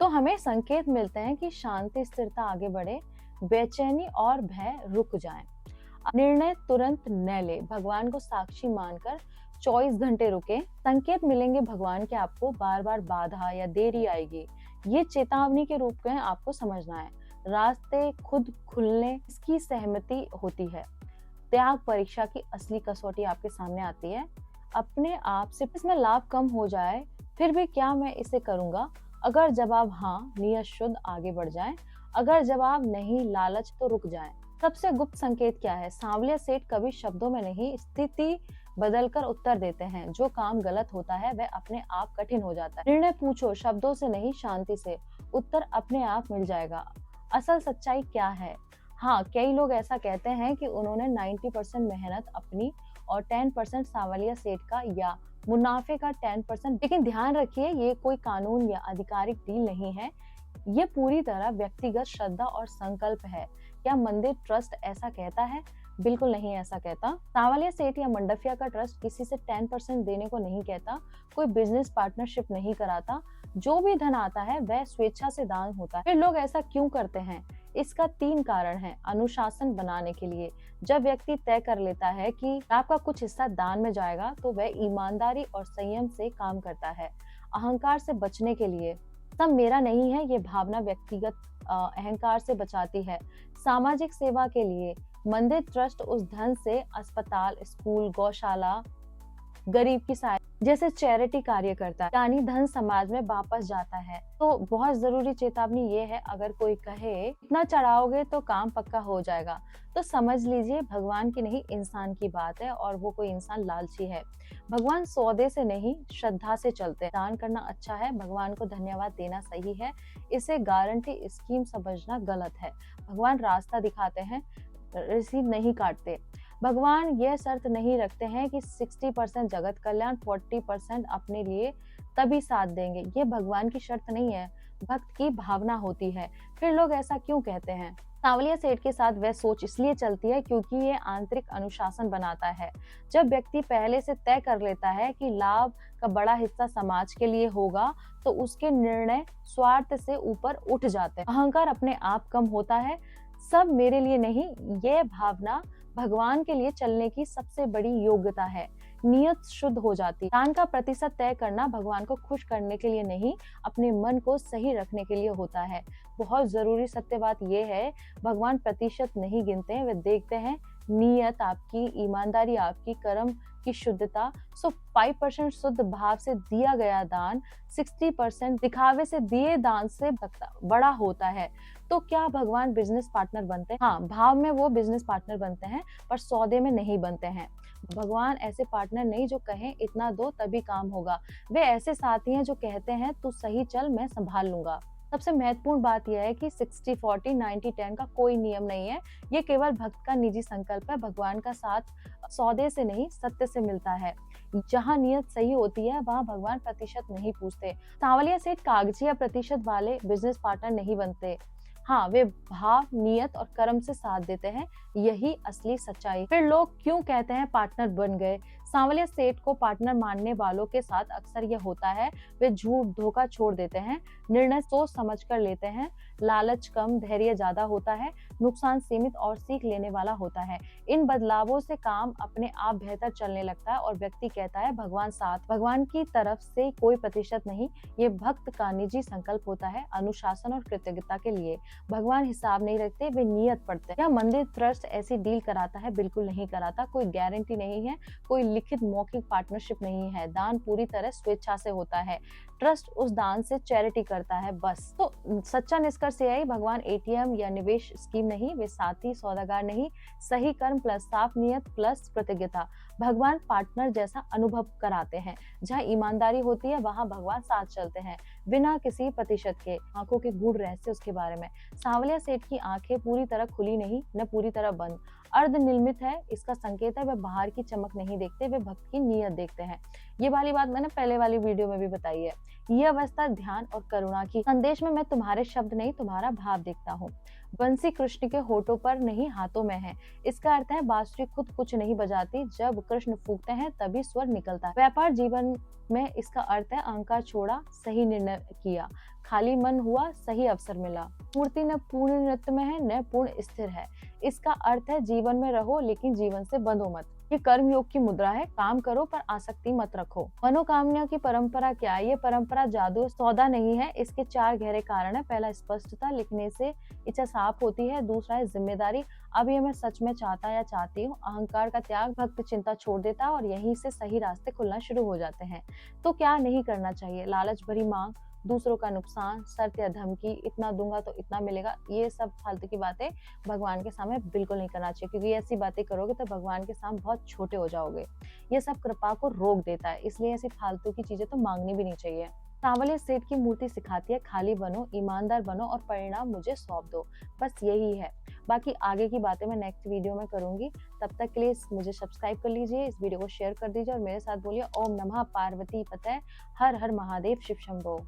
हमें संकेत मिलते हैं कि शांति स्थिरता आगे बढ़े, बेचैनी और भय रुक जाएं। निर्णय तुरंत न ले, भगवान को साक्षी मानकर 24 घंटे रुके। संकेत मिलेंगे भगवान के आपको, बार बार बाधा या देरी आएगी, ये चेतावनी के रूप में आपको समझना है। रास्ते खुद खुलने इसकी सहमति होती है। त्याग परीक्षा की असली कसौटी आपके सामने आती है। अपने आप से इसमें लाभ कम हो जाए फिर भी क्या मैं इसे करूंगा? अगर जवाब हाँ, नियत शुद्ध, आगे बढ़ जाएं। अगर जवाब नहीं, लालच, तो रुक जाएं। सबसे गुप्त संकेत क्या है? सांवलिया सेठ कभी शब्दों में नहीं, स्थिति बदलकर उत्तर देते हैं। जो काम गलत होता है वह अपने आप कठिन हो जाता है। निर्णय पूछो, शब्दों से नहीं, शांति से। उत्तर अपने आप मिल जाएगा। असल सच्चाई क्या है? हाँ, कई लोग ऐसा कहते हैं कि उन्होंने 90% मेहनत अपनी और 10% सांवलिया सेठ का या मुनाफे का 10%। लेकिन ध्यान रखिए, ये कोई कानून या आधिकारिक डील नहीं है। ये पूरी तरह व्यक्तिगत श्रद्धा और संकल्प है। क्या मंदिर ट्रस्ट ऐसा कहता है? बिल्कुल नहीं ऐसा कहता। सांवलिया सेठ या मंडफिया का ट्रस्ट किसी से 10% देने को नहीं कहता। कोई बिजनेस पार्टनरशिप नहीं कराता। जो भी धन आता है वह स्वेच्छा से दान होता है। फिर लोग ऐसा क्यों करते हैं? इसका 3 कारण है। अनुशासन बनाने के लिए, जब व्यक्ति तय कर लेता है कि आपका कुछ हिस्सा दान में जाएगा तो वह ईमानदारी और संयम से काम करता है। अहंकार से बचने के लिए, सब मेरा नहीं है, ये भावना व्यक्तिगत अहंकार से बचाती है। सामाजिक सेवा के लिए, मंदिर ट्रस्ट उस धन से अस्पताल, स्कूल, गौशाला, गरीब की सहायता जैसे चैरिटी कार्य करता है, यानी धन समाज में वापस जाता है। तो बहुत जरूरी चेतावनी ये है, अगर कोई कहे इतना चढ़ाओगे तो काम पक्का हो जाएगा, तो समझ लीजिए भगवान की नहीं, इंसान की बात है, और वो कोई इंसान लालची है। भगवान सौदे से नहीं, श्रद्धा से चलते हैं। दान करना अच्छा है, भगवान को धन्यवाद देना सही है, इसे गारंटी स्कीम समझना गलत है। भगवान रास्ता दिखाते हैं, रसीद नहीं काटते। भगवान यह शर्त नहीं रखते हैं कि 60% जगत कल्याण, 40% अपने लिए, तभी साथ देंगे। ये भगवान की शर्त नहीं है, भक्त की भावना होती है। फिर लोग ऐसा क्यों कहते हैं? सांवलिया सेठ के साथ वह सोच इसलिए चलती है क्योंकि ये आंतरिक अनुशासन बनाता है। जब व्यक्ति पहले से तय कर लेता है कि लाभ का बड़ा हिस्सा समाज के लिए होगा, तो उसके निर्णय स्वार्थ से ऊपर उठ जाते हैं। अहंकार अपने आप कम होता है। सब मेरे लिए नहीं, ये भावना भगवान के लिए चलने की सबसे बड़ी योग्यता है। नियत शुद्ध हो जाती है। दान का प्रतिशत तय करना भगवान को खुश करने के लिए नहीं, अपने मन को सही रखने के लिए होता है। बहुत जरूरी सत्य बात यह है, भगवान प्रतिशत नहीं गिनते हैं, वे देखते हैं नियत आपकी, ईमानदारी आपकी, कर्म की शुद्धता। 5% शुद्ध भाव से दिया गया दान 60% दिखावे से दिए दान से बड़ा होता है। तो क्या भगवान बिजनेस पार्टनर बनते हैं? हाँ, भाव में वो बिजनेस पार्टनर बनते हैं, पर सौदे में नहीं बनते हैं। भगवान ऐसे पार्टनर नहीं जो कहें इतना दो तभी काम होगा। वे ऐसे साथी हैं जो कहते हैं तू सही चल, मैं संभाल लूंगा। सबसे महत्वपूर्ण बात यह है कि 60-40, 90-10 का कोई नियम नहीं है। ये केवल भक्त का निजी संकल्प है। भगवान का साथ सौदे से नहीं, सत्य से मिलता है। जहाँ नियत सही होती है वहाँ भगवान प्रतिशत नहीं पूछते। सांवलिया सेठ कागजी या प्रतिशत वाले बिजनेस पार्टनर नहीं बनते। हाँ, वे भाव, नियत और कर्म से साथ देते हैं। यही असली सच्चाई। फिर लोग क्यों कहते हैं पार्टनर बन गए? सांवलिया सेठ को पार्टनर मानने वालों के साथ अक्सर यह होता है, वे झूठ धोखा छोड़ देते हैं, निर्णय सोच समझ कर लेते हैं, लालच कम, धैर्य ज्यादा होता है, नुकसान सीमित और सीख लेने वाला होता है। इन बदलावों से काम अपने आप बेहतर चलने लगता है और व्यक्ति कहता है भगवान साथ। भगवान की तरफ से कोई प्रतिशत नहीं, ये भक्त का निजी संकल्प होता है, अनुशासन और कृतज्ञता के लिए। भगवान हिसाब नहीं रखते, वे नियत पढ़ते हैं। क्या मंदिर ट्रस्ट ऐसी डील कराता है? बिल्कुल नहीं कराता। कोई गारंटी नहीं है, कोई लिखित मौखिक पार्टनरशिप नहीं है। दान पूरी तरह स्वेच्छा से होता है। ट्रस्ट उस दान से चैरिटी करता है, बस। तो सच्चा निष्कर्ष यह है, भगवान एटीएम या निवेश स्कीम नहीं, वे साथी सौदागर नहीं, सही कर्म प्लस साफ नियत प्लस कृतज्ञता। भगवान पार्टनर जैसा अनुभव कराते हैं। जहाँ ईमानदारी होती है वहाँ भगवान साथ चलते हैं, बिना किसी प्रतिशत के। आंखों के गूढ़ रहस्य उसके बारे में। सांवलिया सेठ की आंखें पूरी तरह खुली नहीं, न पूरी तरह बंद, अर्ध निर्मित है। इसका संकेत है वे बाहर की चमक नहीं देखते, वे भक्त की नीयत देखते हैं। ये वाली बात मैंने पहले वाली वीडियो में भी बताई है। ये अवस्था ध्यान और करुणा की। संदेश में मैं तुम्हारे शब्द नहीं, तुम्हारा भाव देखता हूँ। बंसी कृष्ण के होठों पर नहीं हाथों में है। इसका अर्थ है बांसुरी खुद कुछ नहीं बजाती, जब कृष्ण फूंकते हैं तभी स्वर निकलता है। व्यापार जीवन में इसका अर्थ है अहंकार छोड़ा, सही निर्णय किया, खाली मन हुआ, सही अवसर मिला। मूर्ति न पूर्ण नृत्य में है न पूर्ण स्थिर है। इसका अर्थ है जीवन में रहो लेकिन जीवन से बंधो मत। ये कर्म योग की मुद्रा है, काम करो पर आसक्ति मत रखो। मनोकामना की परंपरा क्या है? ये परंपरा जादू सौदा नहीं है। इसके 4 गहरे कारण है। पहला, स्पष्टता, लिखने से इच्छा साफ होती है। दूसरा है जिम्मेदारी, अब ये मैं सच में चाहता या चाहती हूँ। अहंकार का त्याग, भक्त चिंता छोड़ देता है और यहीं से सही रास्ते खुलना शुरू हो जाते हैं। तो क्या नहीं करना चाहिए? लालच भरी मांग, दूसरों का नुकसान, शर्त या धमकी, इतना दूंगा तो इतना मिलेगा, ये सब फालतू की बातें भगवान के सामने बिल्कुल नहीं करना चाहिए, क्योंकि ऐसी बातें करोगे तो भगवान के सामने बहुत छोटे हो जाओगे। ये सब कृपा को रोक देता है, इसलिए ऐसी फालतू की चीजें तो मांगनी भी नहीं चाहिए। सांवलिया सेठ की मूर्ति सिखाती है खाली बनो, ईमानदार बनो और परिणाम मुझे सौंप दो। बस यही है। बाकी आगे की बातें मैं नेक्स्ट वीडियो में करूंगी। तब तक के लिए मुझे सब्सक्राइब कर लीजिए, इस वीडियो को शेयर कर दीजिए और मेरे साथ बोलिए ओम नमः पार्वती पतये, हर हर महादेव, शिव शंभो।